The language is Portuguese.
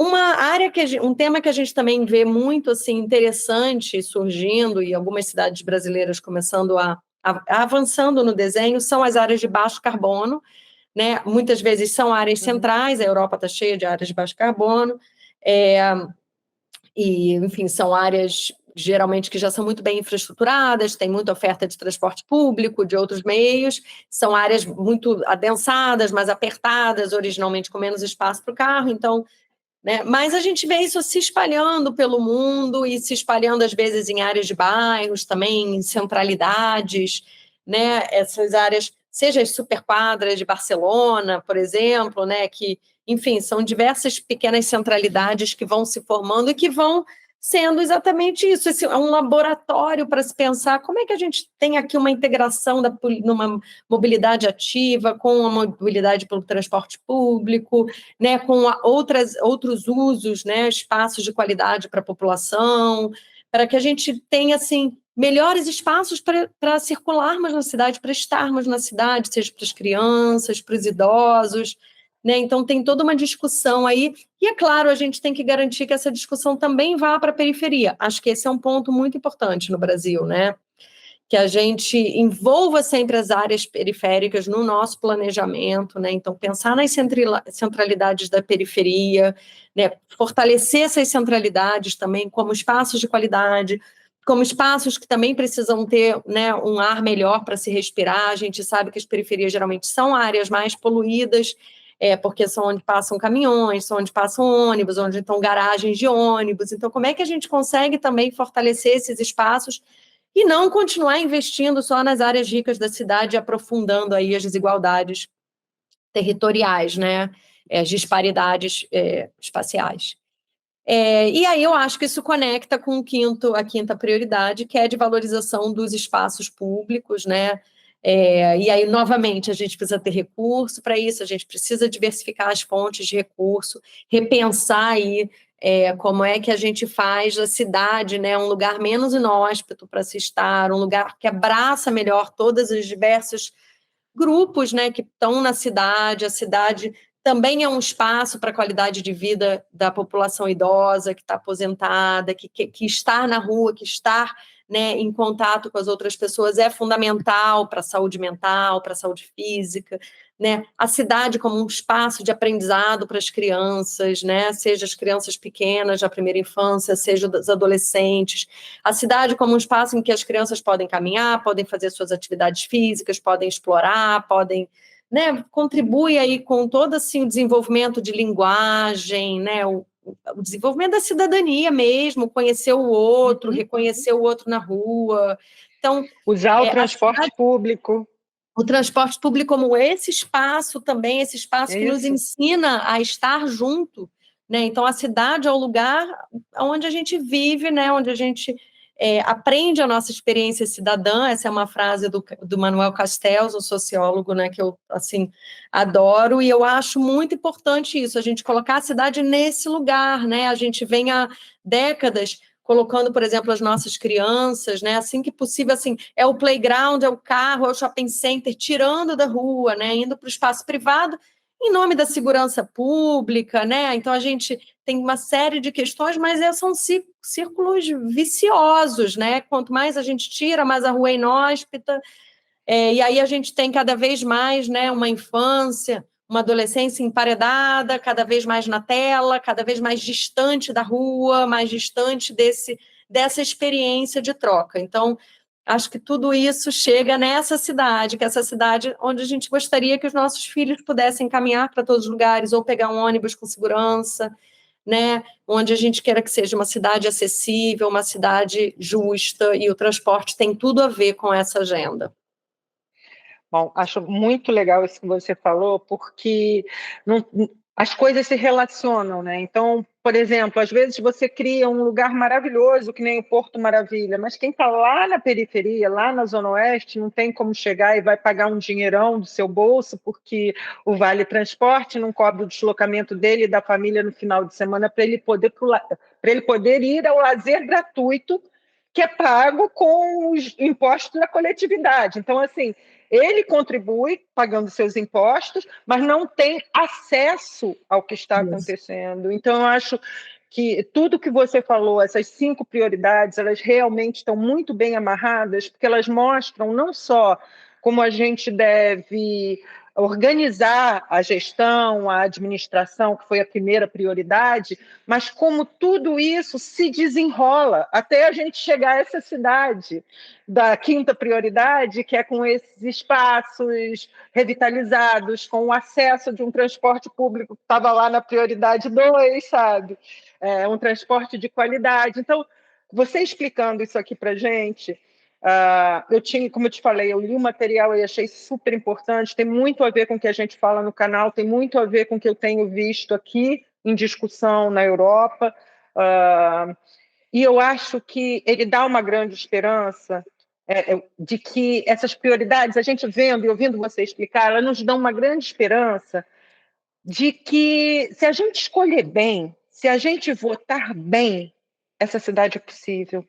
Uma área um tema que a gente também vê muito assim, interessante surgindo, e algumas cidades brasileiras começando avançando no desenho, são as áreas de baixo carbono, né? Muitas vezes são áreas centrais, a Europa está cheia de áreas de baixo carbono, e, enfim, são áreas geralmente que já são muito bem infraestruturadas, tem muita oferta de transporte público, de outros meios, são áreas muito adensadas, mais apertadas, originalmente com menos espaço para o carro, então, né? Mas a gente vê isso se espalhando pelo mundo e se espalhando, às vezes, em áreas de bairros também, em centralidades, né? Essas áreas, seja as superquadras de Barcelona, por exemplo, né? Que, enfim, são diversas pequenas centralidades que vão se formando e que vão sendo exatamente isso. Esse é um laboratório para se pensar como é que a gente tem aqui uma integração numa mobilidade ativa com a mobilidade pelo transporte público, né, com outros usos, né, espaços de qualidade para a população, para que a gente tenha assim melhores espaços para circularmos na cidade, para estarmos na cidade, seja para as crianças, para os idosos, né? Então tem toda uma discussão aí, e é claro, a gente tem que garantir que essa discussão também vá para a periferia. Acho que esse é um ponto muito importante no Brasil, né? Que a gente envolva sempre as áreas periféricas no nosso planejamento, né? Então, pensar nas centralidades da periferia, né? Fortalecer essas centralidades também como espaços de qualidade, como espaços que também precisam ter, né, um ar melhor para se respirar. A gente sabe que as periferias geralmente são áreas mais poluídas, porque são onde passam caminhões, são onde passam ônibus, onde estão garagens de ônibus. Então, como é que a gente consegue também fortalecer esses espaços e não continuar investindo só nas áreas ricas da cidade, aprofundando aí as desigualdades territoriais, né? As disparidades espaciais. E aí eu acho que isso conecta com a quinta prioridade, que é de valorização dos espaços públicos, né? E aí, novamente, a gente precisa ter recurso para isso, a gente precisa diversificar as fontes de recurso, repensar aí como é que a gente faz a cidade, né, um lugar menos inóspito para se estar, um lugar que abraça melhor todos os diversos grupos, né, que estão na cidade. A cidade também é um espaço para a qualidade de vida da população idosa, que está aposentada, que estar na rua, que estar, né, em contato com as outras pessoas é fundamental para a saúde mental, para a saúde física, né? A cidade como um espaço de aprendizado para as crianças, né? Seja as crianças pequenas da primeira infância, seja os adolescentes. A cidade como um espaço em que as crianças podem caminhar, podem fazer suas atividades físicas, podem explorar, podem, né, contribui aí com todo assim, o desenvolvimento de linguagem, né, o desenvolvimento da cidadania mesmo, conhecer o outro, reconhecer o outro na rua. Então, usar o transporte público. O transporte público como esse espaço também, esse espaço que nos ensina a estar junto, né? Então, a cidade é o lugar onde a gente vive, né? Onde a gente aprende a nossa experiência cidadã. Essa é uma frase do Manuel Castells, um sociólogo, né? Que eu, assim, adoro, e eu acho muito importante isso, a gente colocar a cidade nesse lugar, né? A gente vem há décadas colocando, por exemplo, as nossas crianças, né, assim que possível, assim, é o playground, é o carro, é o shopping center, tirando da rua, né, indo para o espaço privado, em nome da segurança pública, né, então a gente tem uma série de questões, mas são círculos viciosos, né, quanto mais a gente tira, mais a rua é inóspita, e aí a gente tem cada vez mais, né, uma infância, uma adolescência emparedada, cada vez mais na tela, cada vez mais distante da rua, mais distante dessa experiência de troca. Então, acho que tudo isso chega nessa cidade, que é essa cidade onde a gente gostaria que os nossos filhos pudessem caminhar para todos os lugares, ou pegar um ônibus com segurança, né? Onde a gente queira que seja uma cidade acessível, uma cidade justa, e o transporte tem tudo a ver com essa agenda. Bom, acho muito legal isso que você falou, porque as coisas se relacionam, né? Então, por exemplo, às vezes você cria um lugar maravilhoso, que nem o Porto Maravilha, mas quem está lá na periferia, lá na Zona Oeste, não tem como chegar e vai pagar um dinheirão do seu bolso, porque o Vale Transporte não cobre o deslocamento dele e da família no final de semana para ele poder ir ao lazer gratuito, que é pago com os impostos da coletividade. Então, assim, Ele contribui pagando seus impostos, mas não tem acesso ao que está acontecendo. Então, eu acho que tudo que você falou, essas 5 prioridades, elas realmente estão muito bem amarradas, porque elas mostram não só como a gente deve organizar a gestão, a administração, que foi a primeira prioridade, mas como tudo isso se desenrola até a gente chegar a essa cidade da 5ª prioridade, que é com esses espaços revitalizados, com o acesso de um transporte público que estava lá na prioridade 2, sabe? Um transporte de qualidade. Então, você explicando isso aqui para a gente, como eu te falei, eu li o material e achei super importante, tem muito a ver com o que a gente fala no canal, tem muito a ver com o que eu tenho visto aqui em discussão na Europa, e eu acho que ele dá uma grande esperança de que essas prioridades, a gente vendo e ouvindo você explicar, elas nos dão uma grande esperança de que, se a gente escolher bem, se a gente votar bem, essa cidade é possível.